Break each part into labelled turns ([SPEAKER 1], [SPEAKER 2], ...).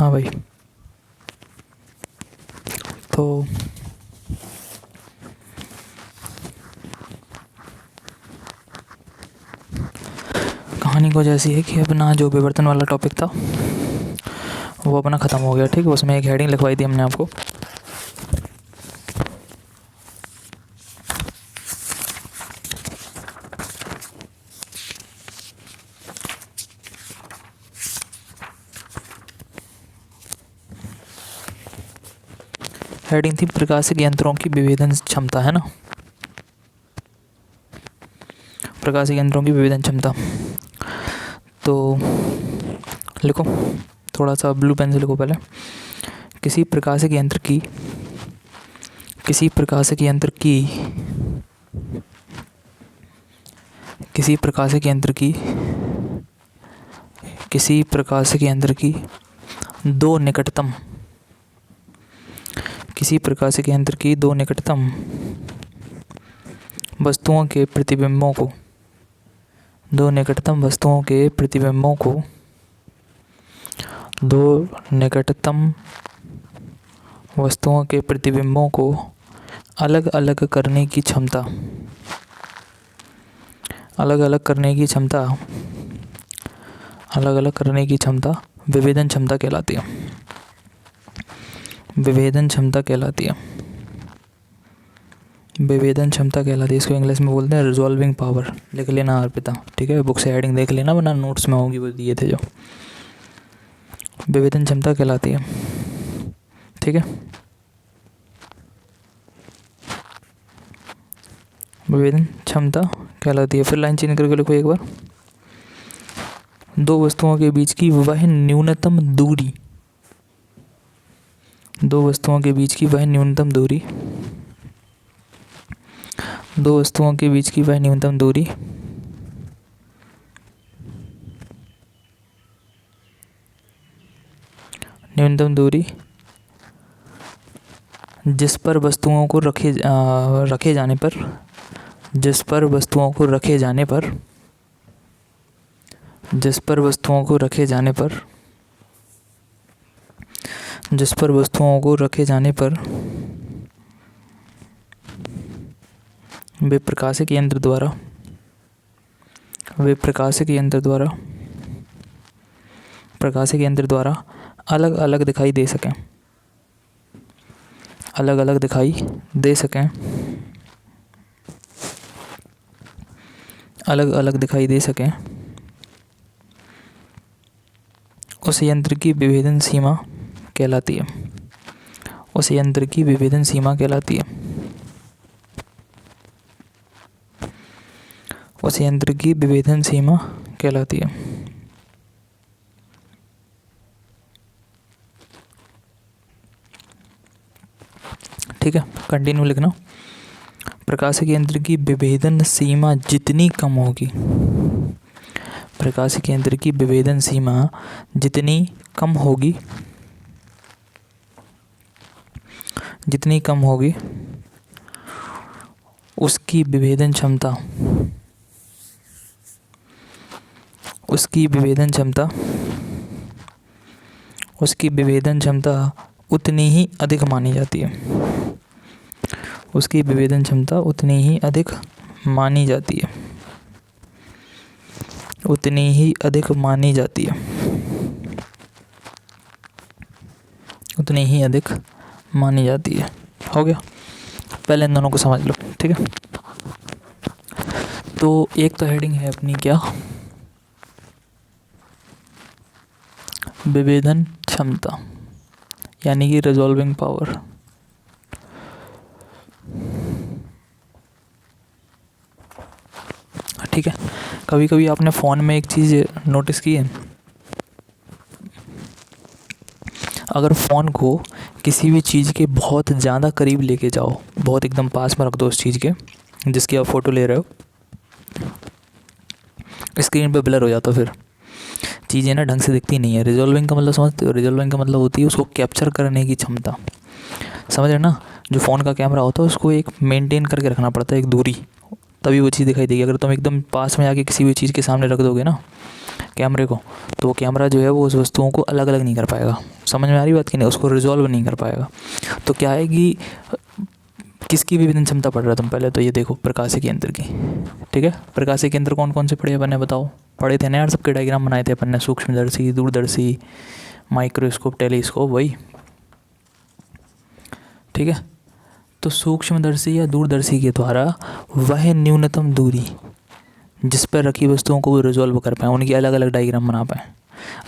[SPEAKER 1] हाँ भाई, तो कहानी कुछ ऐसी है कि अपना जो विवर्तन वाला टॉपिक था वो अपना ख़त्म हो गया। ठीक है, उसमें एक हेडिंग लिखवाई थी हमने आपको। हेडिंग थी प्रकाशिक यंत्रों की विभेदन क्षमता, है ना, प्रकाशिक यंत्रों की विभेदन क्षमता। तो लिखो, थोड़ा सा ब्लू पेन से लिखो पहले। किसी प्रकाशिक यंत्र की किसी प्रकाशिक यंत्र की किसी प्रकाशिक यंत्र की किसी प्रकाशिक यंत्र की दो निकटतम किसी प्रकाशिक यंत्र की दो निकटतम वस्तुओं के प्रतिबिंबों को दो निकटतम वस्तुओं के प्रतिबिंबों को दो निकटतम वस्तुओं के प्रतिबिंबों को अलग अलग करने की क्षमता अलग अलग करने की क्षमता विभेदन क्षमता कहलाती है। विभेदन क्षमता कहलाती है। विभेदन क्षमता कहलाती है। इसको इंग्लिश में बोलते हैं रिजॉल्विंग पावर। लिख लेना अर्पिता, ठीक है, बुक से हेडिंग देख लेना, वरना नोट्स में होगी वो दिए थे जो। विभेदन क्षमता कहलाती है, ठीक है, विभेदन क्षमता कहलाती है। फिर लाइन चेंज करके लिखो एक बार। दो वस्तुओं के बीच की वह न्यूनतम दूरी दो वस्तुओं के बीच की वह न्यूनतम दूरी दो वस्तुओं के बीच की वह न्यूनतम दूरी जिस पर वस्तुओं को रखे जाने पर जिस पर वस्तुओं को रखे जाने पर जिस पर वस्तुओं को रखे जाने पर जिस पर वस्तुओं को रखे जाने पर वे प्रकाशिक यंत्र द्वारा अलग अलग दिखाई दे सकें अलग अलग दिखाई दे सकें अलग अलग दिखाई दे सकें उस यंत्र की विभेदन सीमा कहलाती है। उस यंत्र की विभेदन सीमा कहलाती है। उस यंत्र की विभेदन सीमा कहलाती है। ठीक है, कंटिन्यू लिखना। प्रकाशिक यंत्र की विभेदन सीमा जितनी कम होगी प्रकाशिक यंत्र की विभेदन सीमा जितनी कम होगी उसकी विभेदन क्षमता उतनी ही अधिक मानी जाती है। उसकी विभेदन क्षमता उतनी ही अधिक मानी जाती है। उतनी ही अधिक मानी जाती है। उतनी ही अधिक मानी जाती है। हो गया, पहले इन दोनों को समझ लो, ठीक है। तो एक तो हेडिंग है अपनी क्या, विभेदन क्षमता, यानी कि रिजॉल्विंग पावर। ठीक है, कभी कभी आपने फ़ोन में एक चीज़ नोटिस की है, अगर फ़ोन को किसी भी चीज़ के बहुत ज़्यादा करीब लेके जाओ, बहुत एकदम पास में रख दो उस चीज़ के जिसकी आप फ़ोटो ले रहे हो, स्क्रीन पे ब्लर हो जाता, फिर चीज़ें ना ढंग से दिखती नहीं है। रिजॉल्विंग का मतलब समझते हो? रिजॉल्विंग का मतलब होती है उसको कैप्चर करने की क्षमता, समझ रहे ना। जो फ़ोन का कैमरा होता है उसको एक मेंटेन करके रखना पड़ता है, एक दूरी, तभी वो चीज़ दिखाई देगी। अगर तुम एकदम पास में आके किसी भी चीज़ के सामने रख दोगे ना कैमरे को, तो वो कैमरा जो है वो उस वस्तुओं को अलग अलग नहीं कर पाएगा। समझ में आ रही बात कि नहीं? उसको रिजॉल्व नहीं कर पाएगा। तो क्या है कि किसकी विभेदन क्षमता पढ़ रहा है तुम? पहले तो ये देखो प्रकाशिकी यंत्र की, ठीक है। प्रकाशिकी यंत्र कौन कौन से पढ़े अपन ने, बताओ? पढ़े थे ना यार, सबके डायग्राम बनाए थे अपन ने, सूक्ष्मदर्शी, दूरदर्शी, माइक्रोस्कोप, टेलीस्कोप, वही, ठीक है। तो सूक्ष्मदर्शी या दूरदर्शी के द्वारा वह न्यूनतम दूरी जिस पर रखी वस्तुओं को वो रिजॉल्व कर पाए, उनकी अलग अलग डायग्राम बना पाए,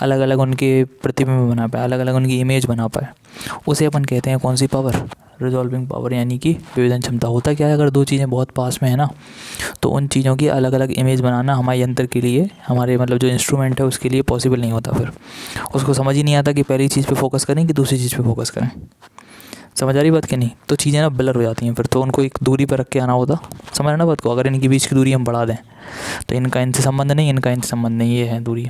[SPEAKER 1] अलग अलग उनके प्रतिबिंब बना पाए, अलग अलग उनकी इमेज बना पाए, उसे अपन कहते हैं कौन सी पावर? रिजॉल्विंग पावर, यानी कि विभेदन क्षमता। होता क्या है, अगर दो चीज़ें बहुत पास में है ना, तो उन चीज़ों की अलग अलग इमेज बनाना हमारे यंत्र के लिए, हमारे मतलब जो इंस्ट्रूमेंट है उसके लिए पॉसिबल नहीं होता। फिर उसको समझ ही नहीं आता कि पहली चीज़ पे फोकस करें कि दूसरी चीज़ पे फोकस करें। समझ आ रही बात कि नहीं? तो चीज़ें ना ब्लर हो जाती हैं फिर, तो उनको एक दूरी पर रख के आना होता। समझ रहे ना बात को? अगर इनके बीच की दूरी हम बढ़ा दें तो इनका इनसे संबंध नहीं, इनका इनसे संबंध नहीं, ये है दूरी।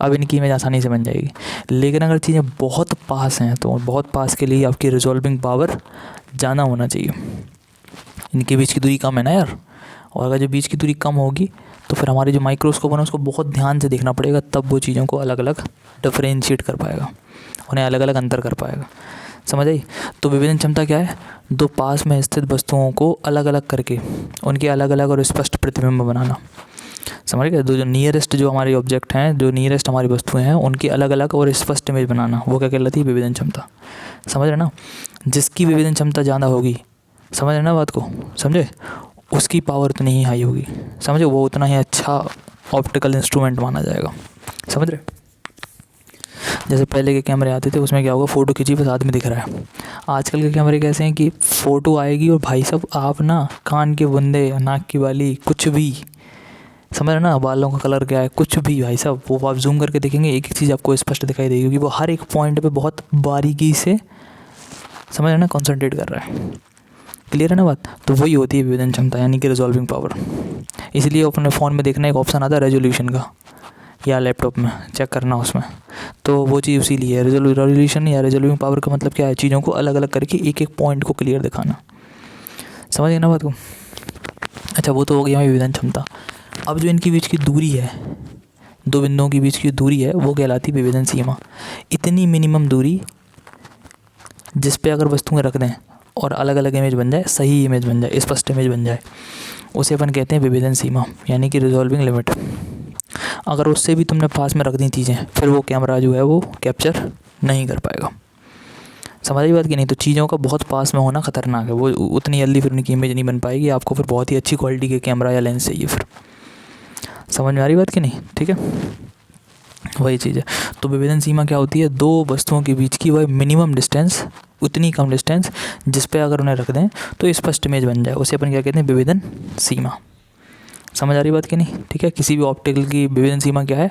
[SPEAKER 1] अब इनकी इमेज आसानी से बन जाएगी। लेकिन अगर चीज़ें बहुत पास हैं तो बहुत पास के लिए आपकी रिजॉल्विंग पावर ज़्यादा होना चाहिए। इनके बीच की दूरी कम है ना यार, और अगर जो बीच की दूरी कम होगी तो फिर हमारे जो माइक्रोस्कोप है ना उसको बहुत ध्यान से देखना पड़ेगा, तब वो चीज़ों को अलग अलग डिफरेंशिएट कर पाएगा, उन्हें अलग अलग अंतर कर पाएगा। समझ आई? तो विभेदन क्षमता क्या है? दो पास में स्थित वस्तुओं को अलग अलग करके उनके अलग अलग और स्पष्ट प्रतिबिंब बनाना। समझ गए? दो जो नियरेस्ट जो हमारे ऑब्जेक्ट हैं, जो नियरेस्ट हमारी वस्तुएं हैं, उनकी अलग अलग और स्पष्ट इमेज बनाना, वो क्या कहलाती है? विभेदन क्षमता। समझ रहे ना? जिसकी विभेदन क्षमता ज़्यादा होगी, समझ रहे ना बात को? समझे? उसकी पावर उतनी ही हाई होगी, समझे? वो उतना ही अच्छा ऑप्टिकल इंस्ट्रूमेंट माना जाएगा। समझ रहे? जैसे पहले के कैमरे आते थे, उसमें क्या होगा, फ़ोटो खींची बस आदमी दिख रहा है। आजकल के कैमरे कैसे हैं कि फ़ोटो आएगी और भाई साहब आप ना कान के बुंदे, नाक की बाली, कुछ भी, समझ रहे ना, बालों का कलर क्या है, कुछ भी भाई साहब, वो आप जूम करके देखेंगे एक एक चीज़ आपको स्पष्ट दिखाई देगी, क्योंकि वो हर एक पॉइंट पे बहुत बारीकी से, समझ रहे ना, कॉन्सेंट्रेट कर रहा है। क्लियर है ना बात? तो वही होती है विभेदन क्षमता, यानी कि रिजॉल्विंग पावर। इसलिए अपने फ़ोन में देखना एक ऑप्शन आता है रेजोल्यूशन का, या लैपटॉप में चेक करना उसमें, तो वो चीज़ उसी लिए है। रेजोल्यूशन या रिजॉल्विंग पावर का मतलब क्या है? चीज़ों को अलग अलग करके एक एक पॉइंट को क्लियर दिखाना। समझ गए ना बात को? अच्छा, वो तो हो गया विभेदन क्षमता। अब जो इनके बीच की दूरी है, दो बिंदुओं के बीच की दूरी है, वो कहलाती है विभेदन सीमा। इतनी मिनिमम दूरी जिस पे अगर वस्तुएं रख दें और अलग अलग इमेज बन जाए, सही इमेज बन जाए, स्पष्ट इमेज बन जाए, उसे अपन कहते हैं विभेदन सीमा, यानी कि रिजॉल्विंग लिमिट। अगर उससे भी तुमने पास में रख दी चीज़ें, फिर वो कैमरा जो है वो कैप्चर नहीं कर पाएगा। समझ आई बात कि नहीं? तो चीज़ों का बहुत पास में होना ख़तरनाक है, वो उतनी जल्दी फिर उनकी इमेज नहीं बन पाएगी। आपको फिर बहुत ही अच्छी क्वालिटी के कैमरा या लेंस चाहिए फिर। समझ में आ रही बात कि नहीं? ठीक है, वही चीज़ है। तो विभेदन सीमा क्या होती है? दो वस्तुओं के बीच की वह मिनिमम डिस्टेंस, उतनी कम डिस्टेंस जिस पे अगर उन्हें रख दें तो स्पष्ट इमेज बन जाए, उसे अपन क्या कहते हैं? विभेदन सीमा। समझ आ रही बात कि नहीं? ठीक है, किसी भी ऑप्टिकल की विभेदन सीमा क्या है?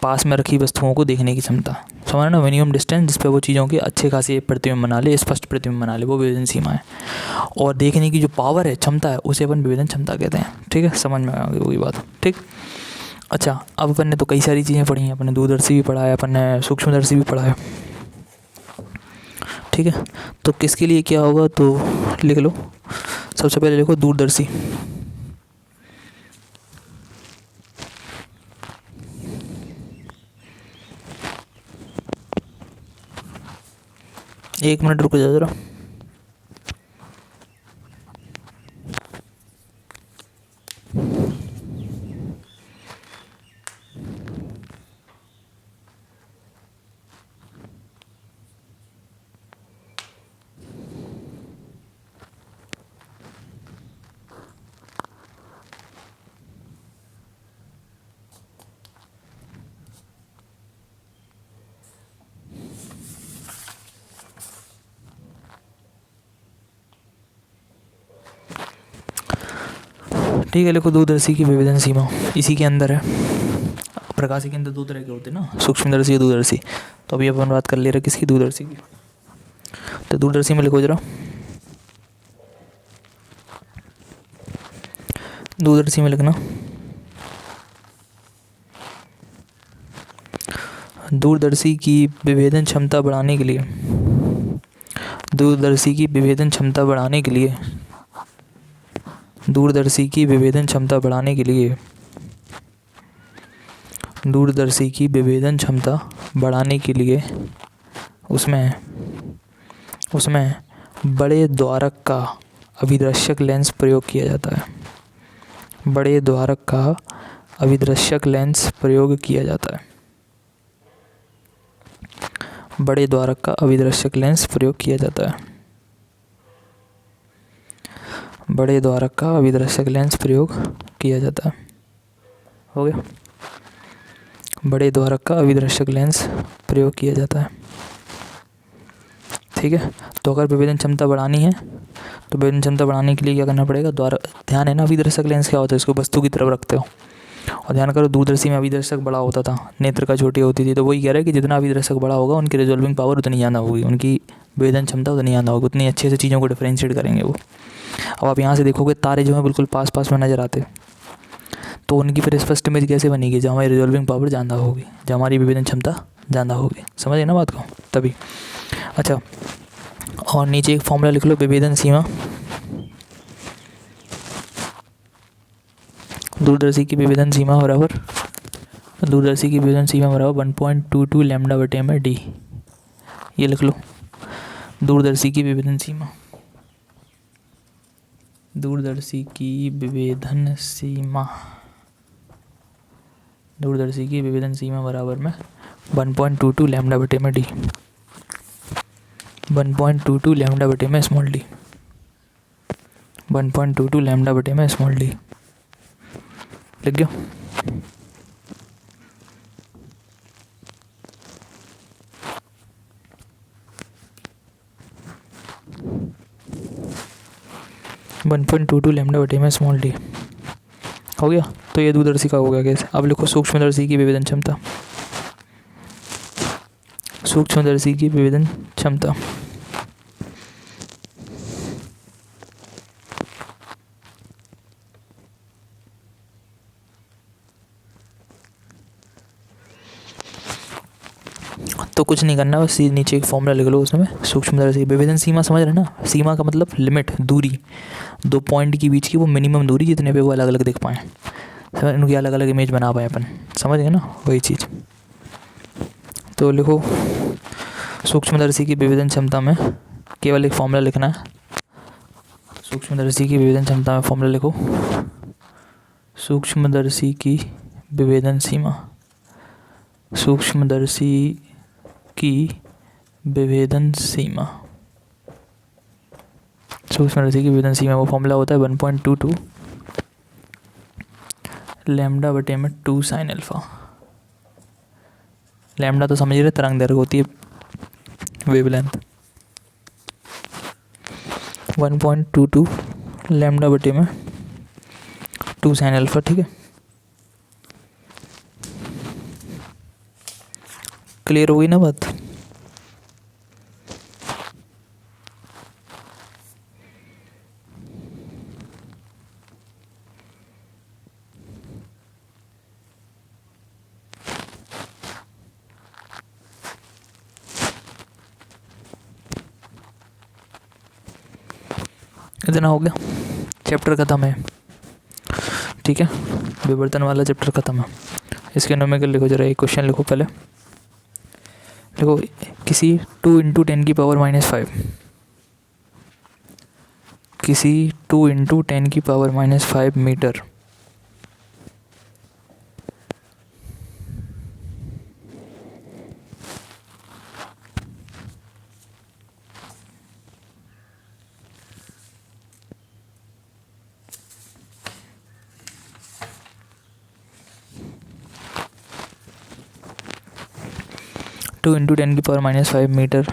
[SPEAKER 1] पास में रखी वस्तुओं को देखने की क्षमता। समझ ना, मिनिमम डिस्टेंस जिस पे वो चीज़ों के अच्छे खासी प्रतिबिंब बना ले, स्पष्ट प्रतिबिंब बना ले, वो विभेदन सीमा है। और देखने की जो पावर है, क्षमता है, उसे अपन विभेदन क्षमता कहते हैं। ठीक है, समझ में आ गई वही बात। ठीक, अच्छा, अब अपन ने तो कई सारी चीज़ें पढ़ी हैं। अपन ने दूरदर्शी भी पढ़ा है, अपन ने सूक्ष्मदर्शी भी पढ़ा है। ठीक है, तो किसके लिए क्या होगा तो लिख लो। सबसे पहले लिखो दूरदर्शी। एक मिनट रुको जरा। ठीक है, लिखो दूरदर्शी की विभेदन सीमा इसी के अंदर है। प्रकाशिकी के अंदर दो तरह के होते हैं ना, सूक्ष्मदर्शी और दूरदर्शी। तो अभी अपन बात कर ले रहे किसकी? दूरदर्शी की। तो दूरदर्शी में लिखो जरा, दूरदर्शी में लिखना, दूरदर्शी की विभेदन क्षमता बढ़ाने के लिए, दूरदर्शी की विभेदन क्षमता बढ़ाने के लिए दूरदर्शी की विभेदन क्षमता बढ़ाने के लिए दूरदर्शी की विभेदन क्षमता बढ़ाने के लिए उसमें उसमें बड़े द्वारक का अभिदर्शक लेंस प्रयोग किया जाता है। बड़े द्वारक का अभिदर्शक लेंस प्रयोग किया जाता है। बड़े द्वारक का अभिदर्शक लेंस प्रयोग किया जाता है। बड़े द्वारक का अभिदर्शक लेंस प्रयोग किया जाता है। हो गया। बड़े द्वारक का अभिदर्शक लेंस प्रयोग किया जाता है। ठीक है। तो अगर विभेदन क्षमता बढ़ानी है तो विभेदन क्षमता बढ़ाने के लिए क्या करना पड़ेगा? ध्यान है ना, अभिदर्शक लेंस क्या होता है? इसको वस्तु की तरफ रखते हो और ध्यान करो, दूरदर्शी में अभिदर्शक बड़ा होता था, नेत्र का छोटी होती थी। तो वही कह रहा है कि जितना अभिदर्शक बड़ा होगा उनकी रिजॉल्विंग पावर उतनी ज़्यादा होगी, उनकी विभेदन क्षमता उतनी ज़्यादा होगी, उतनी अच्छे से चीज़ों को डिफरेंशिएट करेंगे वो। अब आप यहाँ से देखोगे तारे जो हैं बिल्कुल पास पास में नज़र आते, तो उनकी फिर स्पष्ट इमेज कैसे बनेगी? जब हमारी रिजॉल्विंग पावर ज़्यादा होगी, जब हमारी विभेदन क्षमता ज़्यादा होगी। समझे ना बात को? तभी। अच्छा, और नीचे एक फॉर्मूला लिख लो, विभेदन सीमा। दूरदर्शी की विभेदन सीमा बराबर 1.22 लैम्डा बटे में डी। ये लिख लो, दूरदर्शी की विभेदन सीमा। दूरदर्शी की विभेदन सीमा बराबर में 1.22 लैम्डा बटे में डी। 1.22 लैम्डा बटे में स्मॉल डी। 1.22 लैम्डा बटे में स्मॉल डी। लिख गया? One point two two lambda बटे में स्मॉल डी हो गया। तो ये दूरदर्शी का हो गया कैसे? अब लिखो सूक्ष्मदर्शी की विभेदन क्षमता। सूक्ष्मदर्शी की विभेदन क्षमता तो कुछ नहीं करना, बस नीचे एक फॉर्मूला लिख लो, उसमें सूक्ष्मदर्शी विभेदन सीमा समझ रहे ना? सीमा का मतलब लिमिट, दूरी, दो पॉइंट के बीच की वो मिनिमम दूरी जितने पे वो अलग अलग दिख पाएँ, उनकी अलग अलग इमेज बना पाए अपन। समझ गए ना? वही चीज़। तो लिखो सूक्ष्मदर्शी की विभेदन क्षमता में केवल एक फॉर्मूला लिखना है। सूक्ष्मदर्शी की विभेदन क्षमता में फॉर्मूला लिखो, सूक्ष्मदर्शी की विभेदन सीमा। सूक्ष्मदर्शी की विभेदन सीमा, सूक्ष्मदर्शी की विभेदन सीमा वो फॉर्मूला होता है 1.22 लैम्डा बटे में 2 साइन अल्फा। लैम्डा तो समझ रहे, तरंग दैर्घ्य होती है, वेवलेंथ। 1.22 लैम्डा बटे में 2 साइन अल्फा। ठीक है, क्लियर हो गई ना बात? इतना हो गया, चैप्टर ख़त्म है। ठीक है, विवर्तन वाला चैप्टर ख़त्म है। इसके न्यूमेरिकल लिखो जरा, एक क्वेश्चन लिखो पहले। देखो, किसी 2 × 10⁻⁵, किसी 2 × 10⁻⁵ मीटर टू इंटू 10⁻⁵ मीटर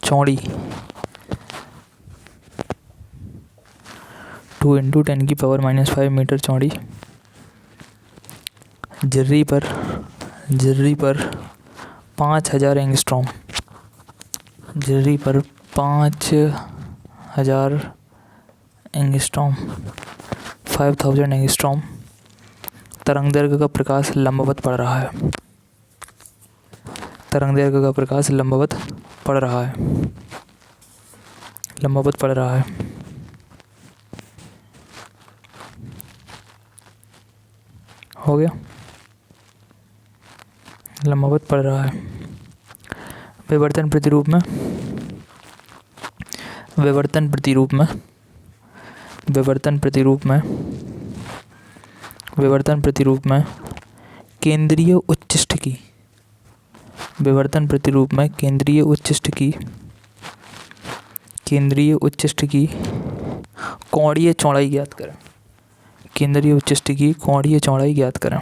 [SPEAKER 1] चौड़ी, 2 × 10⁻⁵ मीटर चौड़ी झिर्री पर 5000 एंगस्ट्रॉम, झिर्री पर 5000 एंगस्ट्रॉम, 5000 एंगस्ट्रॉम तरंगदैर्घ्य का प्रकाश लंबवत पड़ रहा है। तरंगदैर्घ्य का प्रकाश लंबवत पड़ रहा है, लंबवत पड़ रहा है। हो गया, लंबवत पड़ रहा है। विवर्तन प्रतिरूप में विवर्तन प्रतिरूप में विवर्तन प्रतिरूप में विवर्तन प्रतिरूप में केंद्रीय उच्चिष्ठ की विवर्तन प्रतिरूप में केंद्रीय उच्चिष्ठ की कोणीय चौड़ाई ज्ञात करें। केंद्रीय उच्चिष्ठ की कोणीय चौड़ाई ज्ञात करें।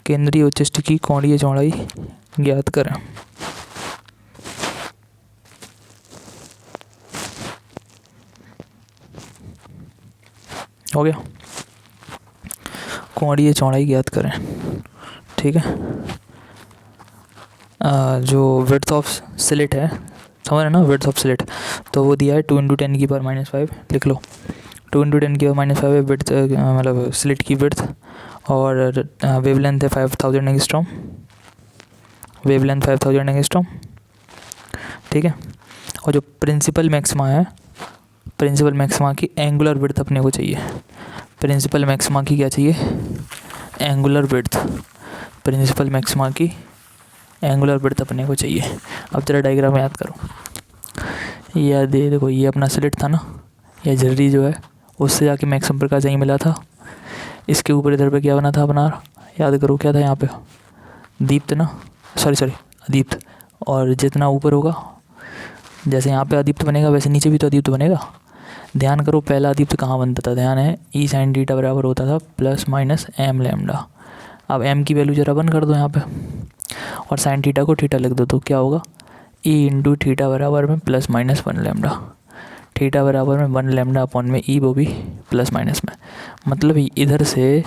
[SPEAKER 1] केंद्रीय उच्चिष्ठ की कोणीय चौड़ाई ज्ञात करें। हो गया, कोणीय चौड़ाई ज्ञात करें। ठीक है, जो विड्थ ऑफ स्लिट है, समझ रहे ना, विड्थ ऑफ स्लिट, तो वो दिया है 2 × 10⁻⁵ लिख लो। 2 × 10⁻⁵ है विड्थ, मतलब स्लिट की विड्थ, और वेवलेंथ है 5000 एंगस्ट्रॉम, वेवलेंथ 5000 एंगस्ट्रॉम। ठीक है, और जो प्रिंसिपल मैक्सिमा की एंगुलर विड्थ अपने को चाहिए। प्रिंसिपल मैक्सिमा की क्या चाहिए? Angular width. प्रिंसिपल मैक्सिमा की एंगुलर विड्थ अपने को चाहिए। अब जरा डायग्राम याद करो। ये देखो, ये अपना स्लिट था ना, ये झर्री जो है उससे जाके मैक्सिमम प्रकाश यहीं मिला था। इसके ऊपर इधर पे क्या बना था अपना, याद करो क्या था यहाँ पे, दीप्त ना, सॉरी अदीप्त। और जितना ऊपर होगा, जैसे यहाँ पे अदीप्त बनेगा वैसे नीचे भी तो अदीप्त बनेगा। ध्यान करो पहला अदीप्त कहाँ बनता था, ध्यान है E sin थीटा बराबर होता था +- m λ। अब m की वैल्यू जरा बंद कर दो यहाँ पे, और साइन थीटा को थीटा लिख दो, तो क्या होगा E × थीटा बराबर में +- 1 λ। थीटा बराबर में 1 λ अपॉन में E, वो भी +- में। मतलब इधर से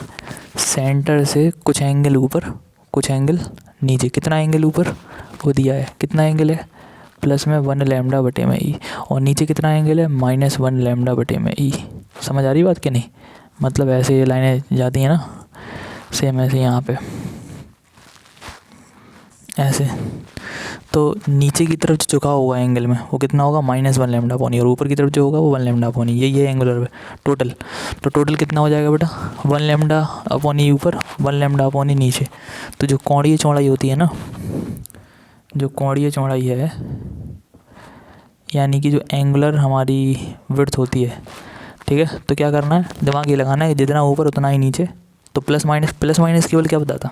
[SPEAKER 1] सेंटर से कुछ एंगल ऊपर कुछ एंगल नीचे। कितना एंगल ऊपर वो दिया है, कितना एंगल है +1 λ बटे में E, और नीचे कितना एंगल है -1 λ बटे में E। समझ आ रही बात कि नहीं? मतलब ऐसे ये लाइनें जाती हैं ना, सेम ऐसे यहाँ पे ऐसे। तो नीचे की तरफ जो झुका होगा एंगल में वो कितना होगा -1 λ अपॉन E, और ऊपर की तरफ जो होगा वो 1 λ अपॉन E। ये एंगुलर है टोटल। तो टोटल कितना हो जाएगा बेटा, 1 λ अपॉन E ऊपर, 1 λ अपॉन E नीचे। तो जो कोणीय चौड़ाई होती है ना, जो कोणीय चौड़ाई है, यानी कि जो एंगुलर हमारी विड्थ होती है, ठीक है, तो क्या करना है, दिमाग ये लगाना है, जितना ऊपर उतना ही नीचे। तो +- केवल क्या बताता,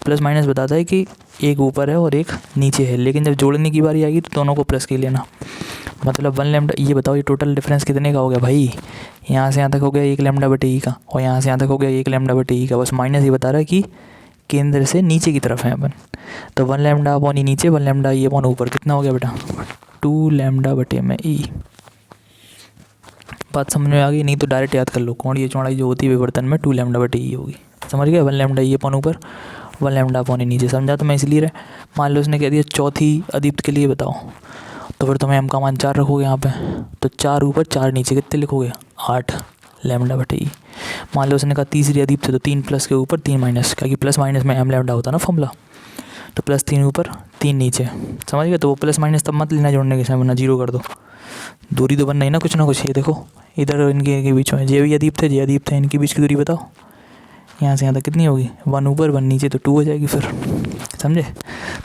[SPEAKER 1] +- बताता है कि एक ऊपर है और एक नीचे है, लेकिन जब जोड़ने की बारी आएगी तो दोनों को प्लस के लेना। मतलब 1 λ। ये बताओ ये टोटल डिफरेंस कितने का हो गया भाई? यहाँ से यहाँ तक हो गया 1 λ बटे E का, और यहाँ से यहाँ तक हो गया 1 λ बटे E का। बस माइनस ये बता रहा है कि केंद्र से नीचे की तरफ है अपन। तो 1 λ अपॉन E नीचे, 1 λ E अपॉन ऊपर, कितना हो गया बेटा 2 λ बटे में E। बात समझ में आ गई? नहीं तो डायरेक्ट याद कर लो, कोणीय चौड़ाई जो होती है विवर्तन में 2 λ बटे E होगी। समझ गया? 1 λ E अपॉन ऊपर, 1 λ अपॉन E नीचे। समझा तो मैं इसलिए रहा। मान लो उसने कह दिया चौथी अदीप्त के लिए बताओ, तो फिर तुम्हें m का मान 4 रखोगे यहाँ पे, तो 4 ऊपर 4 नीचे, कितने लिखोगे 8 λ बटे E। मान लो उसने कहा तीसरी अदीप्त, तो 3 प्लस के ऊपर 3 माइनस, क्योंकि +- में m λ होता ना फॉर्मूला, तो +3 ऊपर 3 नीचे। समझ गए? तो वो +- तब मत लेना जोड़ने के समय, वरना 0 कर दो। दूरी तो बनना ही ना कुछ ना कुछ। ये देखो इधर इनके बीच में जे भी अदीप्त है, इनके बीच की दूरी बताओ। यहाँ से यहाँ तक कितनी होगी, 1 ऊपर 1 नीचे, तो 2 हो जाएगी फिर। समझे?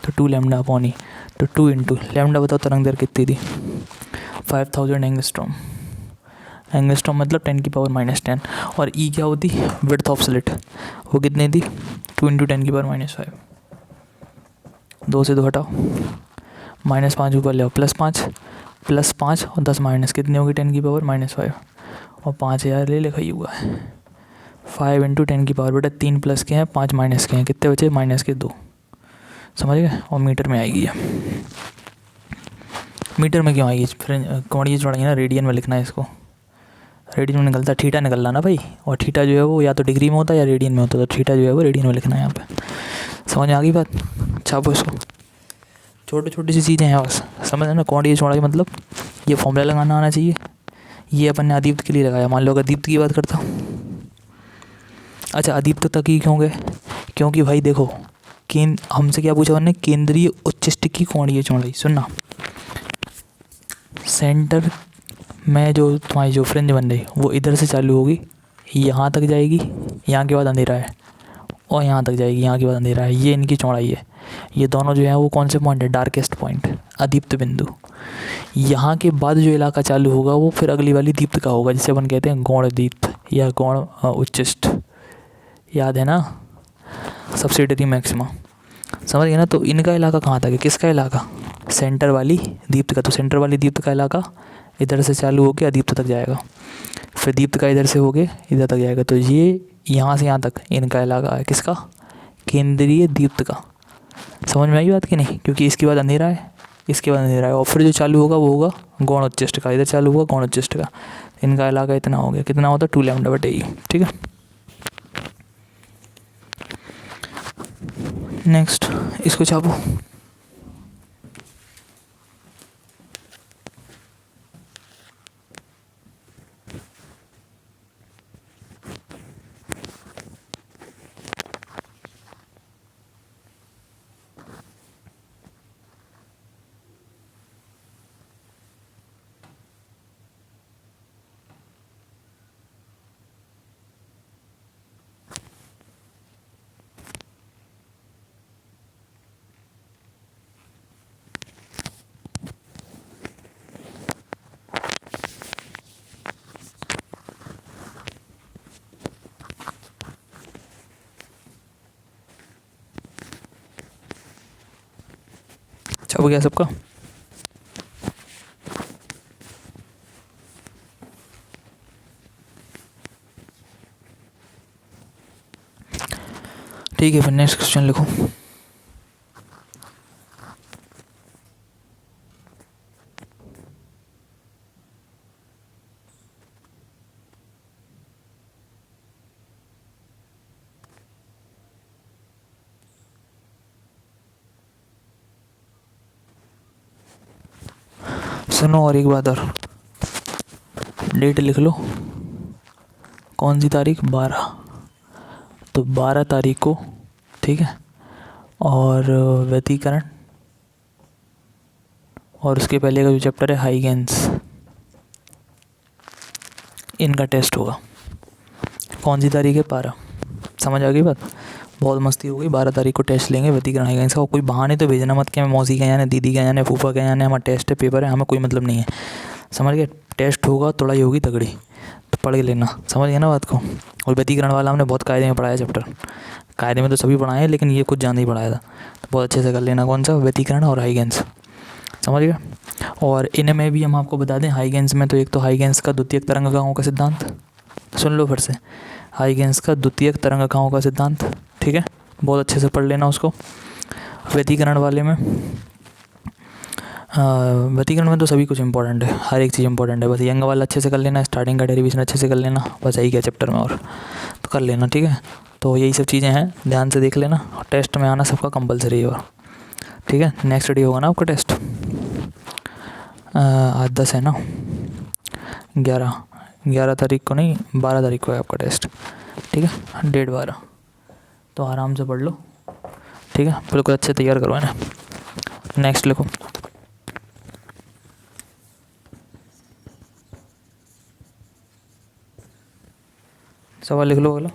[SPEAKER 1] तो 2 λ अपॉन E, तो 2 × λ बताओ तरंग दर कितनी थी, 5000 एंगस्ट्रॉम। एंगस्ट्रॉम मतलब 10⁻⁻10। और E क्या होती, विड्थ ऑफ स्लिट, वो कितनी थी 2 × 10⁻⁵। 2 से 2 हटाओ, -5 ऊपर ले आओ, +5 और 10 माइनस, कितनी होगी 10⁻⁻5। और 5 यार ले लिखा ही हुआ है, 5 × 10⁻, बेटा 3 प्लस के हैं 5 माइनस के हैं, कितने बचे -2। समझ गए? और मीटर में आएगी ये। मीटर में क्यों आएगी? फिर कोणीय चौड़ाई ना, रेडियन में लिखना है इसको। रेडियन में निकलता है, थीटा निकलना ना भाई, और थीटा जो है वो या तो डिग्री में होता है या रेडियन में होता है, तो थीटा जो है वो रेडियन में लिखना है यहाँ पे। समझ में आ गई बात? छापो इसको। छोटी छोटी सी चीज़ें हैं बस, समझ ना। कोणीय चौड़ाई मतलब ये फॉर्मूला लगाना आना चाहिए। ये अपन ने अदीप्त के लिए लगाया। मान लो अगर अदीप्त की बात करता हूँ, अच्छा अदीप्त तक ही क्यों गए? क्योंकि भाई देखो हमसे क्या पूछा उन्होंने, केंद्रीय उच्चिष्ठ की कोणीय चौड़ाई। सुनना, सेंटर में जो तुम्हारी जो फ्रिंज बन रही वो इधर से चालू होगी, यहाँ तक जाएगी, यहाँ के बाद अंधेरा है, और यहाँ तक जाएगी, यहाँ के बाद अंधेरा है। ये इनकी चौड़ाई है। ये दोनों जो है वो कौन से पॉइंट है, डार्केस्ट पॉइंट, अदीप्त बिंदु। यहाँ के बाद जो इलाका चालू होगा वो फिर अगली वाली दीप्त का होगा, जिसे अपन कहते हैं गौण दीप्त या गौण उच्चिष्ट। याद है ना, सब्सिडरी मैक्सिमा, समझ गए ना। तो इनका इलाका कहाँ तक है, किसका इलाका, सेंटर वाली दीप्त का। तो सेंटर वाली दीप्त का इलाका इधर से चालू होकर अदीप्त तक जाएगा, फिर दीप्त का इधर से होके इधर तक जाएगा। तो ये यहाँ से यहाँ तक इनका इलाका है, किसका, केंद्रीय दीप्त का। समझ में आई बात कि नहीं, क्योंकि इसके बाद अंधेरा है, इसके बाद अंधेरा है, और फिर जो चालू होगा वो होगा गौण उच्चिष्ट का, इधर चालू होगा गौण उच्चिष्ट का। इनका इलाका इतना हो गया, कितना होता है 2 λ/e। ठीक है, नेक्स्ट इसको छापो। छप गया सबका। ठीक है, फिर नेक्स्ट क्वेश्चन लिखो। सुनो और एक बात और, डेट लिख लो, कौन सी तारीख, 12। तो 12 तारीख को, ठीक है, और व्यतिकरण, और उसके पहले का जो चैप्टर है हाइगेंस, इनका टेस्ट होगा। कौन सी तारीख है, 12। समझ आ गई बात, बहुत मस्ती हो गई। 12 तारीख को टेस्ट लेंगे व्यतिकरण हाइगेंस का। कोई बहाने तो भेजना मत कि मैं मौसी का यहाँ, दीदी का यहाँ, फूफा का यहाँ, हमारा टेस्ट है, पेपर है, हमें कोई मतलब नहीं है। समझ गए, टेस्ट होगा, तोड़ाई होगी तगड़ी, तो पढ़ के लेना। समझ गए ना बात को। और व्यतिकरण वाला हमने बहुत कायदे में पढ़ाया चैप्टर, कायदे में तो सभी पढ़ाए हैं, लेकिन ये कुछ ज़्यादा ही पढ़ाया था, तो बहुत अच्छे से कर लेना। कौन सा, व्यतिकरण और हाइगेंस, समझ गए। और इनमें भी हम आपको बता दें, हाइगेंस में तो एक तो हाइगेंस का द्वितीयक तरंगकाओं का सिद्धांत, सुन लो फिर से, हाइगेंस का द्वितीयक तरंगकाओं का सिद्धांत, ठीक है, बहुत अच्छे से पढ़ लेना उसको। व्यतिकरण वाले में, व्यतिकरण में तो सभी कुछ इंपॉर्टेंट है, हर एक चीज़ इंपॉर्टेंट है। बस यंग वाला अच्छे से कर लेना, स्टार्टिंग का डेरिवेशन अच्छे से कर लेना, बस यही क्या चैप्टर में, और तो कर लेना, ठीक है। तो यही सब चीज़ें हैं, ध्यान से देख लेना, और टेस्ट में आना सबका कंपलसरी है, ठीक है। नेक्स्ट डे होगा ना आपका टेस्ट, आज 10 है ना, 11 तारीख को नहीं, 12 तारीख को है आपका टेस्ट, ठीक है, डेट 12। तो आराम से पढ़ लो, ठीक है, बिल्कुल अच्छे तैयार करो, है ना। नेक्स्ट लिखो। सवाल लिख लो अगला।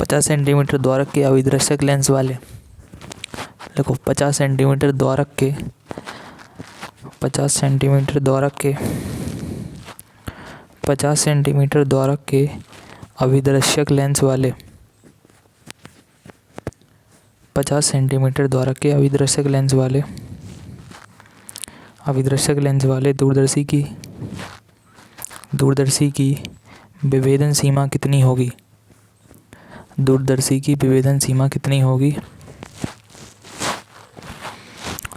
[SPEAKER 1] पचास सेंटीमीटर द्वारक के अभिदर्शक लेंस वाले, देखो 50 सेंटीमीटर द्वारक के, 50 सेंटीमीटर द्वारक के, 50 सेंटीमीटर द्वारक के अभिदर्शक लेंस वाले, 50 सेंटीमीटर द्वारक के अभिदर्शक लेंस वाले, अभिदर्शक लेंस वाले दूरदर्शी की दूरदर्शी की विभेदन सीमा कितनी होगी? दूरदर्शी की विभेदन सीमा कितनी होगी?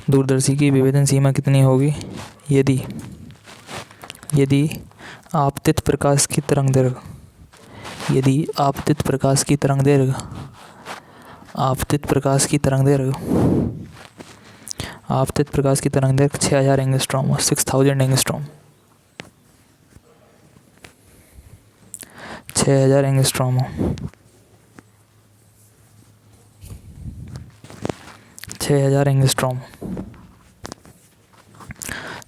[SPEAKER 1] दूरदर्शी की विभेदन सीमा कितनी होगी? यदि यदि आपतित प्रकाश की तरंगदैर्घ्य यदि आपतित प्रकाश की तरंगदैर्घ्य आपतित प्रकाश की तरंगदैर्घ्य आपतित प्रकाश की तरंगदैर्घ्य 6000 एंगस्ट्रॉम 6000 एंगस्ट्रॉम 6000 एंगस्ट्रॉम 6000 एंगस्ट्रॉम।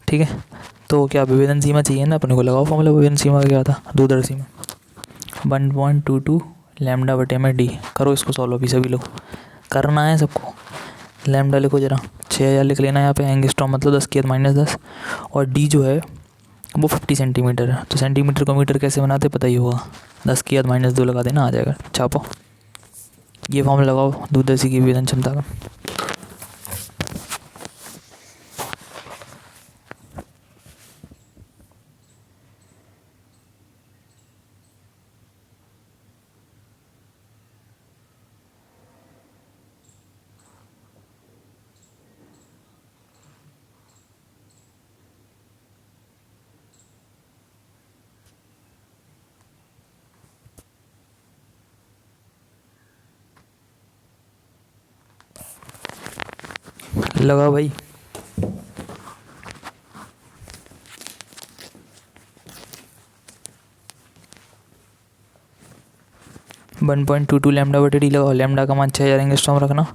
[SPEAKER 1] ठीक है, तो क्या विभेदन सीमा चाहिए ना अपने को? लगाओ फॉर्मूला। विभेदन सीमा का क्या था दूरदर्शी में? 1.22 लैम्डा बटे में डी। करो इसको सॉल्व अभी सभी लोग, करना है सबको। लैम्डा लिखो जरा, 6000 लिख लेना यहाँ पे। एंगस्ट्रॉम मतलब 10⁻10 और डी जो है वो 50 सेंटीमीटर है। तो सेंटीमीटर को मीटर कैसे बनाते पता ही होगा, 10⁻2 लगा देना, आ जाएगा। छापो, ये फॉर्मूला लगाओ दूरदर्शी की विभेदन क्षमता का। लगा भाई। वन 1.22 लैम्डा बटे डी लगाओ। लैम्डा का मान 6000 एंगस्ट्रॉम रखना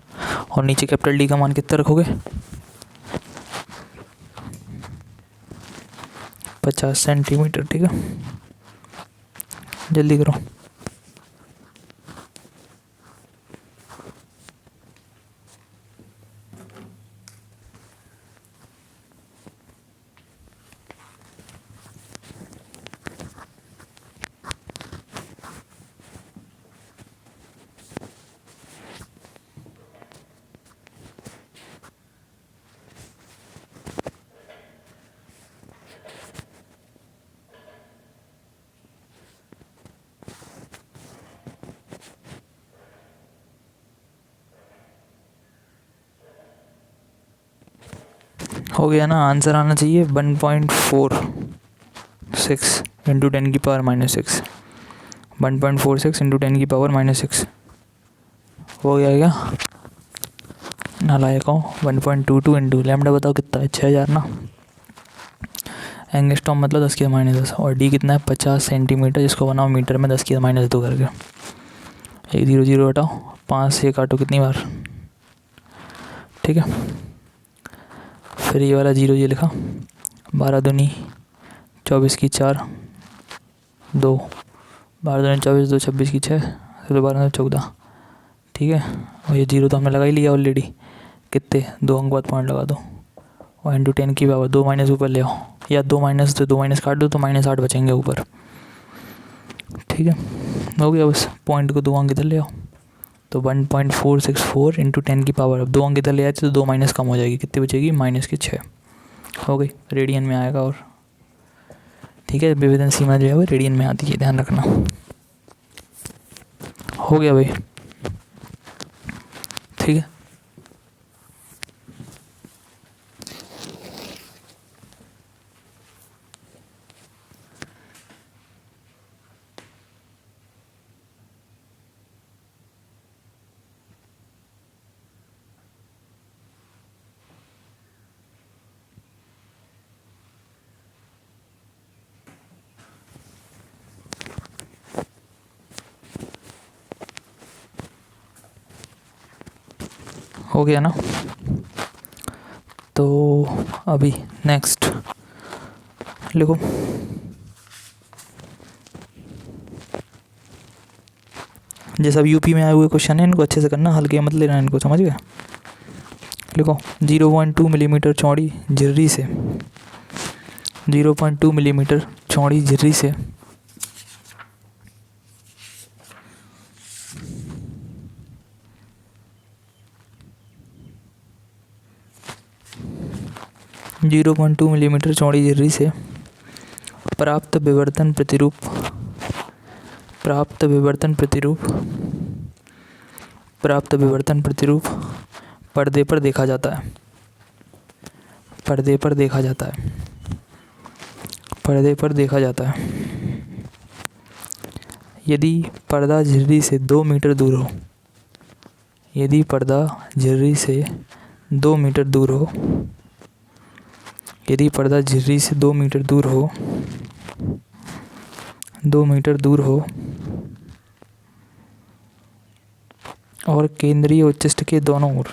[SPEAKER 1] और नीचे कैपिटल डी का मान कितना रखोगे? 50 सेंटीमीटर। ठीक है, जल्दी करो। हो गया ना? आंसर आना चाहिए 1.46 इंटू 10⁻⁻6। 1.46 इंटू 10⁻⁻6 हो गया क्या? नालायक हो। 1.22 इंटू लैम्डा बताओ कितना है? 6000 ना। एंगस्ट्रॉम मतलब 10⁻10 और डी कितना है? 50 सेंटीमीटर, जिसको बनाओ मीटर में 10⁻2 करके। 1 0 0 हटाओ, 5 से काटो कितनी बार? ठीक है, फिर ये वाला 0 ये लिखा। 12 दूनी 24 की 4 2, 12 दूनी 24 2 26 की 6, फिर 12 14। ठीक है, और ये 0 तो हमने लगा ही लिया ऑलरेडी। कितने? 2 अंक बाद पॉइंट लगा दो और इंटू 10 की पावर 2 माइनस ऊपर ले आओ, या 2 माइनस तो 2 माइनस काट दो तो -8 बचेंगे ऊपर। ठीक है, हो गया बस। पॉइंट को 2 अंक इधर ले आओ तो 1.464 इंटू 10 की पावर। अब 2 अंक इधर ले आए तो 2 माइनस कम हो जाएगी, कितनी बचेगी? -6 हो गई। रेडियन में आएगा। और ठीक है, विभेदन सीमा जो है वो रेडियन में आती है, ध्यान रखना। हो गया भाई। ठीक है, हो गया ना? तो अभी नेक्स्ट लिखो। ये सब यूपी में आए हुए क्वेश्चन है, इनको अच्छे से करना, हल्के मत लेना इनको, समझ गए? लिखो 0.2 मिलीमीटर चौड़ी झिर्री से 0.2 मिलीमीटर चौड़ी झिर्री से 0.2 मिलीमीटर चौड़ी झिर्री से प्राप्त विवर्तन प्रतिरूप प्राप्त विवर्तन प्रतिरूप प्राप्त विवर्तन प्रतिरूप पर्दे पर देखा जाता है। पर्दे पर देखा जाता है। पर्दे पर देखा जाता है। यदि पर्दा झिर्री से 2 मीटर दूर हो, यदि पर्दा झिर्री से 2 मीटर दूर हो, यदि पर्दा झिर्री से 2 मीटर दूर हो, 2 मीटर दूर हो और केंद्रीय उच्चिष्ट के दोनों ओर,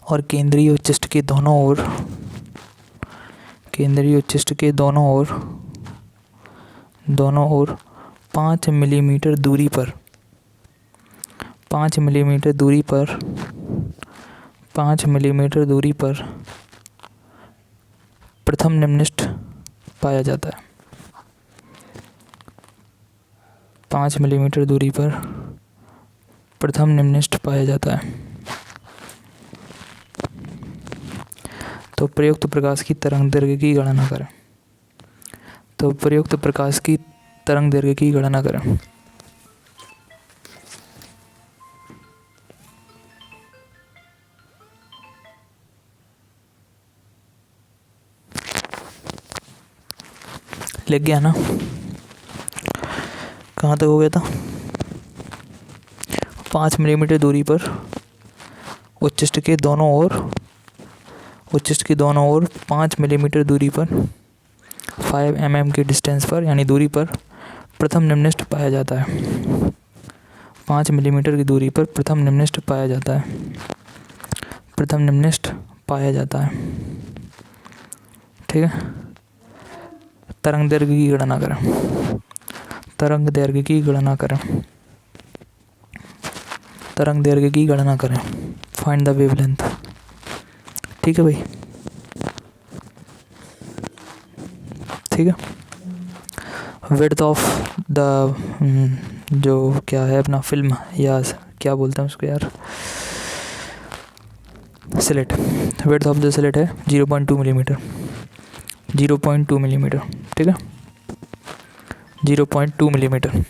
[SPEAKER 1] और केंद्रीय उच्चिष्ट के दोनों ओर, केंद्रीय उच्चिष्ट के दोनों ओर, दोनों ओर 5 मिलीमीटर दूरी पर, 5 मिलीमीटर दूरी पर, 5 मिलीमीटर दूरी पर प्रथम निम्नलिखित पाया जाता है। 5 मिलीमीटर दूरी पर प्रथम निम्नलिखित पाया जाता है। तो प्रयुक्त प्रकाश की तरंग दैर्घ्य की गणना करें। तो प्रयुक्त प्रकाश की तरंग दैर्घ्य की गणना करें। लिख गया ना? कहाँ तक हो गया था? 5 मिलीमीटर दूरी पर उच्चिष्ट के दोनों ओर, उच्चिष्ट के दोनों ओर 5 मिलीमीटर दूरी पर 5 mm के डिस्टेंस पर, यानी दूरी पर प्रथम निम्नलिखित पाया जाता है। 5 मिलीमीटर की दूरी पर प्रथम निम्नलिखित पाया जाता है। प्रथम निम्नलिखित पाया जाता है। ठीक है। तरंग दैर्घ्य की गणना करें। तरंग दैर्घ्य की गणना करें। तरंग दैर्घ्य की गणना करें। Find the wavelength. ठीक है भाई, ठीक है। विड्थ ऑफ द जो क्या है अपना फिल्म, या क्या बोलते हैं उसको यार, slit. Width of the slit है 0.2 मिलीमीटर, 0.2 मिलीमीटर। ठीक है, 0.2 मिलीमीटर।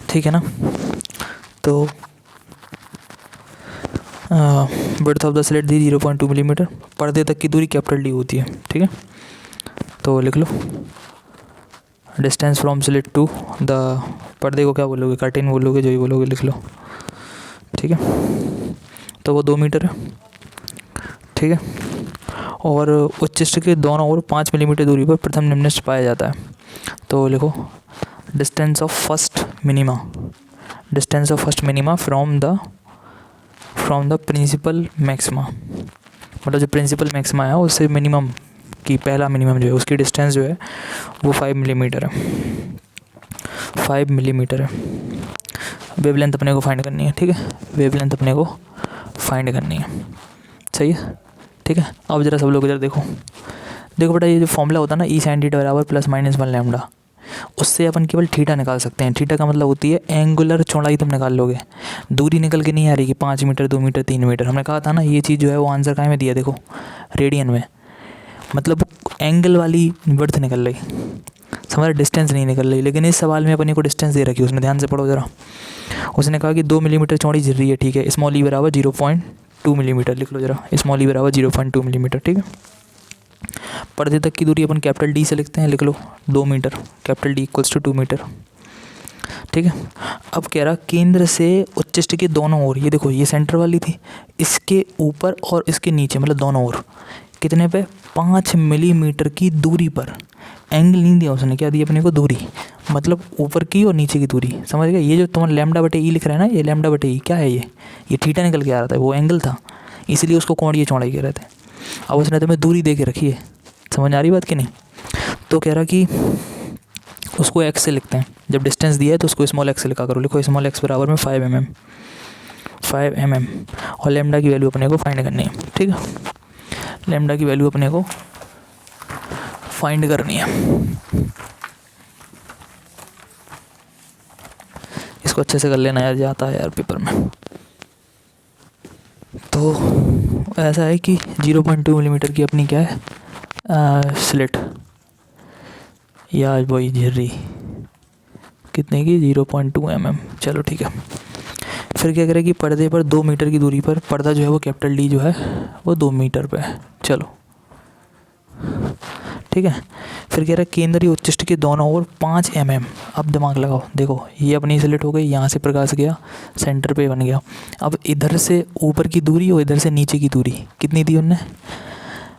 [SPEAKER 1] ठीक है ना? तो width of the slit the 0.2 millimetre. पर्दे तक की दूरी कैपिटल डी होती है। ठीक है, तो लिख लो distance from slit to the, पर्दे को क्या बोलोगे, कर्टेन बोलोगे, जो भी बोलोगे लिख लो। ठीक है, तो वो 2 मीटर है। ठीक है, और उच्चिष्ट के दोनों ओर 5 मिलीमीटर दूरी पर प्रथम निम्नलिखित पाया जाता है। तो लिखो distance of first minima, distance of first minima from the principal maxima, मतलब जो प्रिंसिपल मैक्सिमा है उससे मिनिमम की, पहला मिनिमम जो है उसकी डिस्टेंस जो है वो 5 मिलीमीटर है। 5 मिलीमीटर है। वेवलेंथ अपने को फाइंड करनी है। ठीक है, वेवलेंथ अपने को फाइंड करनी है। सही है, ठीक है। अब जरा सब लोग इधर देखो, देखो बेटा, ये जो फॉर्मूला होता है ना, ई साइन थीटा बराबर +-1 लैम्डा, उससे अपन केवल थीटा निकाल सकते हैं। थीटा का मतलब होती है एंगुलर चौड़ाई, तुम निकाल लोगे, दूरी निकल के नहीं आ रही कि 5 मीटर, 2 मीटर, 3 मीटर। हमने कहा था ना ये चीज़ जो है वो आंसर कहाँ में दिया, देखो रेडियन में, मतलब एंगल वाली विड्थ निकल रही, समझ, डिस्टेंस नहीं निकल रही। लेकिन इस सवाल में अपने को डिस्टेंस दे रखी है, उसमें ध्यान से पढ़ो ज़रा। उसने कहा कि 2 मिलीमीटर चौड़ी झिर्री है। ठीक है, स्मॉल ई बराबर 0.2 मिलीमीटर लिख लो जरा, स्मॉल ई बराबर 0.2 मिलीमीटर। ठीक है, पर्दे तक की दूरी अपन कैपिटल डी से लिखते हैं, लिख लो 2 meter, capital D equals to 2 meter. ठीक है, अब कह रहा केंद्र से उच्चिष्ट के दोनों ओर, ये देखो ये सेंटर वाली थी, इसके ऊपर और इसके नीचे, मतलब दोनों ओर कितने पे, 5 मिलीमीटर की दूरी पर, एंगल नहीं दिया उसने, क्या दिया अपने को, दूरी, मतलब ऊपर की और नीचे की दूरी। समझ गए? ये जो तुम्हारा लैम्डा बटे ई लिख रहा है ना, ये लैम्डा बटे ई क्या है, ये थीटा निकल के आ रहा था, वो एंगल था, इसलिए उसको कोणीय चौड़ाई कह रहे थे। अब उसने तुम्हें दूरी दे के रखी है, समझ आ रही बात कि नहीं? तो कह रहा कि उसको एक्स से लिखते हैं, जब डिस्टेंस दिया है तो उसको स्मॉल एक्स से लिखा करो। लिखो स्मॉल एक्स बराबर में 5 mm, 5 mm और लेमडा की वैल्यू अपने को फाइंड करनी है। ठीक है, लेमडा की वैल्यू अपने को फाइंड करनी है। इसको अच्छे से कर लेना यार, जाता है यार पेपर में। तो ऐसा है कि 0.2 मिलीमीटर की अपनी क्या है स्लिट या वही झिर्री, कितने की 0.2 mm। चलो ठीक है, फिर क्या करें कि पर्दे पर 2 मीटर की दूरी पर पर्दा जो है वो कैपिटल डी जो है वो 2 मीटर पे है। चलो ठीक है, फिर कह रहा है केंद्रीय उच्चिष्ट के दोनों ओर 5 mm। अब दिमाग लगाओ, देखो ये अपनी स्लिट हो गई, यहाँ से प्रकाश गया सेंटर पे बन गया। अब इधर से ऊपर की दूरी और इधर से नीचे की दूरी कितनी दी उनने,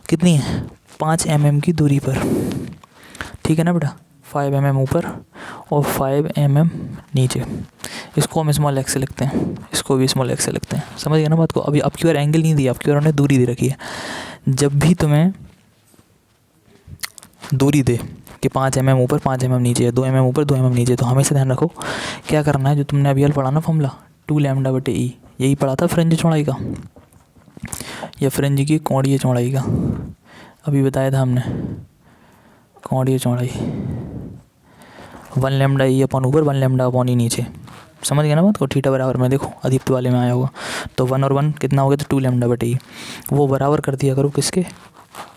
[SPEAKER 1] कितनी है 5 mm की दूरी पर। ठीक है ना बेटा, 5 mm ऊपर और 5 mm नीचे। इसको हम स्मॉल एक्स से लिखते हैं, इसको भी स्मॉल एक्स से लिखते हैं। समझ गया ना बात को। अभी अब की बार एंगल नहीं दिया, अब की बार उन्होंने दूरी दे रखी है। जब भी तुम्हें दूरी दे कि 5 mm ऊपर 5 mm नीचे है, 2 mm ऊपर 2 mm नीचे, तो हमेशा ध्यान रखो क्या करना है, जो तुमने अभी पढ़ा ना फॉर्मूला 2 लैम्डा बटे ई, यही पढ़ा था फ्रिंज चौड़ाई का या फ्रिंज की कोणीय चौड़ाई का, अभी बताया था हमने कोणीय चौड़ाई 1 लैम्डा ई अपॉन ऊपर 1 लैम्डा अपॉन ई नीचे। समझ गया ना बात को। थीटा बराबर में देखो अधिप्त वाले में आया होगा, तो 1 और 1 कितना हो गया, तो 2 लैम्डा बटे ई, वो बराबर कर दिया करो किसके,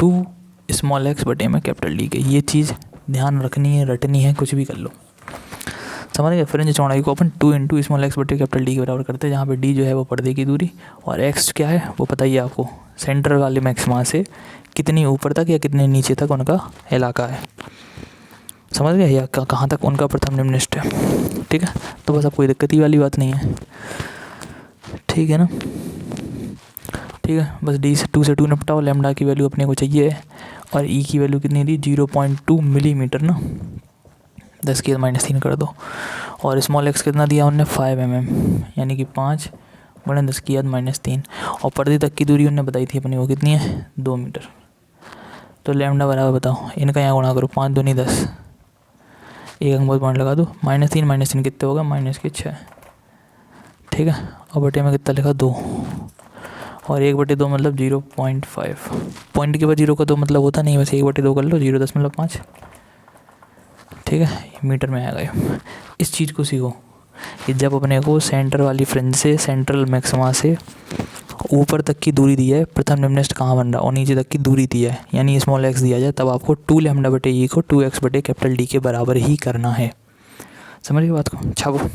[SPEAKER 1] 2 स्मॉल एक्स बटे में कैपिटल डी के। ये चीज़ ध्यान रखनी है, रटनी है, कुछ भी कर लो। समझ गए। फ्रिंज चौड़ाई को अपन 2 इंटू स्मॉल एक्स बटे कैपिटल डी के बराबर करते हैं, जहाँ पे डी जो है वो पर्दे की दूरी और एक्स क्या है वो पता ही है आपको, सेंटर वाले मैक्सिमा से कितनी ऊपर तक या कितने नीचे तक उनका इलाका है। समझ गए, या कहाँ तक उनका प्रथम निम्नलिखित है। ठीक है, तो बस अब कोई दिक्कत ही वाली बात नहीं है। ठीक है ना, ठीक है, बस डी से 2 से 2 निपटाओ। लैम्डा की वैल्यू अपने को चाहिए और ई की वैल्यू कितनी दी 0.2 मिलीमीटर ना, 10 की -3 कर दो। और स्मॉल एक्स कितना दिया उनने 5 mm, यानी कि 5 बड़े 10 की -3। और पर्दे तक की दूरी उनने बताई थी अपनी, वो कितनी है 2 मीटर। तो लैम्डा बराबर बताओ, इनका यहाँ गुणा करो, 5 दूनी 10, एक अंक बहुत पॉइंट लगा दो, -3 कितने होगा -6। ठीक है, और बटे में कितना लिखा 2, और 1/2 मतलब 0.5। पॉइंट के बाद 0 का 2 मतलब होता नहीं, बस 1/2 कर लो, 0.5। ठीक है, मीटर में आएगा ये। इस चीज़ को सीखो कि जब अपने को सेंटर वाली फ्रिंज से सेंट्रल मैक्सिमा से ऊपर तक की दूरी दी है, प्रथम निम्नलिखित कहाँ बन रहा, और नीचे तक की दूरी दी है, यानी स्मॉल एक्स दिया जाए, तब आपको 2 लैम्डा बटे ई को 2x बटे कैपिटल डी के बराबर ही करना है। समझ गए बात को। छापो।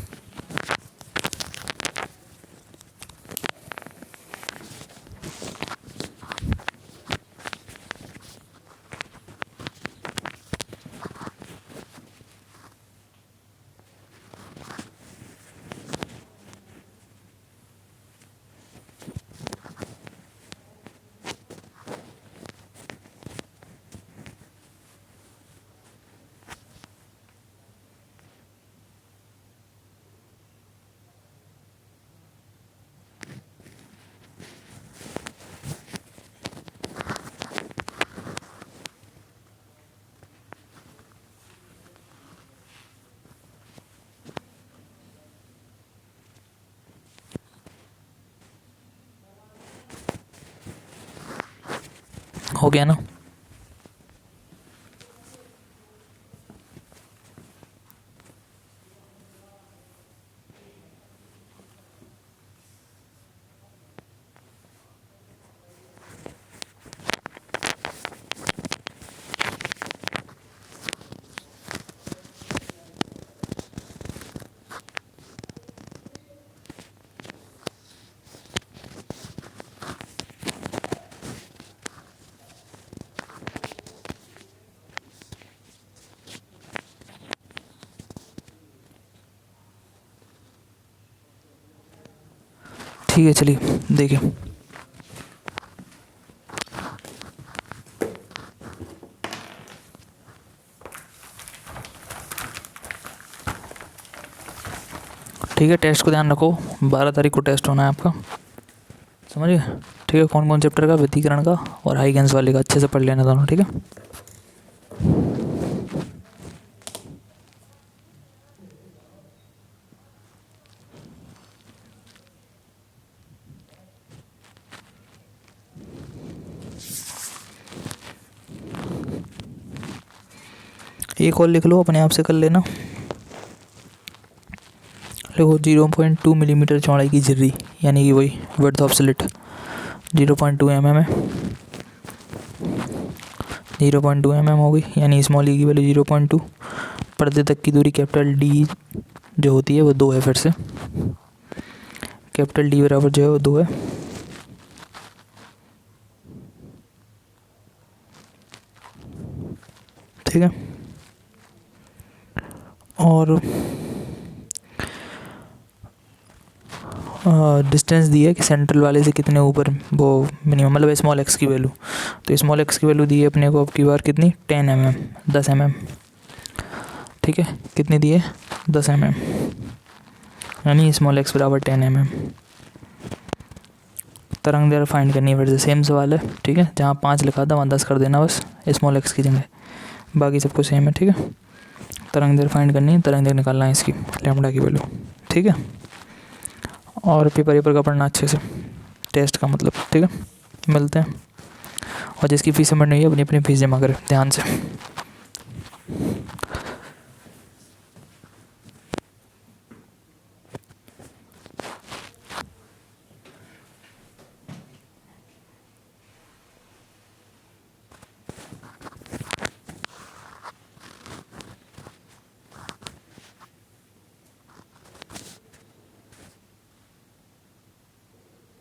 [SPEAKER 1] हो गया ना। ठीक है, चलिए देखिए। ठीक है, टेस्ट को ध्यान रखो, 12 तारीख को टेस्ट होना है आपका, समझिए। ठीक है, कौन कौन चैप्टर का, व्यतिकरण का और हाइगेंस वाले का अच्छे से पढ़ लेना दोनों। ठीक है। एक और लिख लो, अपने आप से कर लेना। देखो 0.2 मिलीमीटर चौड़ाई की झिर्री, यानी कि वही विड्थ ऑफ स्लिट 0.2 mm है। 0.2 mm हो गई, यानी स्मॉल ई की वैल्यू 0.2। पर्दे तक की दूरी कैपिटल डी जो होती है वो 2 है। फिर से कैपिटल डी बराबर जो है वो 2 है। ठीक है, और डिस्टेंस दी है कि सेंट्रल वाले से कितने ऊपर वो मिनिमम, मतलब स्मॉल एक्स की वैल्यू। तो स्मॉल एक्स की वैल्यू दी है अपने को अब की बार कितनी, 10 mm, 10 mm। ठीक है, कितनी दी है, 10 mm, यानी स्मॉल एक्स बराबर 10 mm। तरंग दैर्घ्य फाइंड करनी है, फिर से सेम सवाल है। ठीक है, जहाँ 5 लिखा था वहाँ 10 कर देना बस स्मॉल एक्स की जगह, बाकी सबको सेम है। ठीक है, तरंग दैर्घ्य फाइंड करनी है, तरंग दैर्घ्य निकालना है इसकी लैम्बडा की वैल्यू। ठीक है, और पेपर का पढ़ना अच्छे से, टेस्ट का मतलब। ठीक है, मिलते हैं। और जिसकी फीस समझ नहीं है अपनी अपनी फीस जमा करें ध्यान से।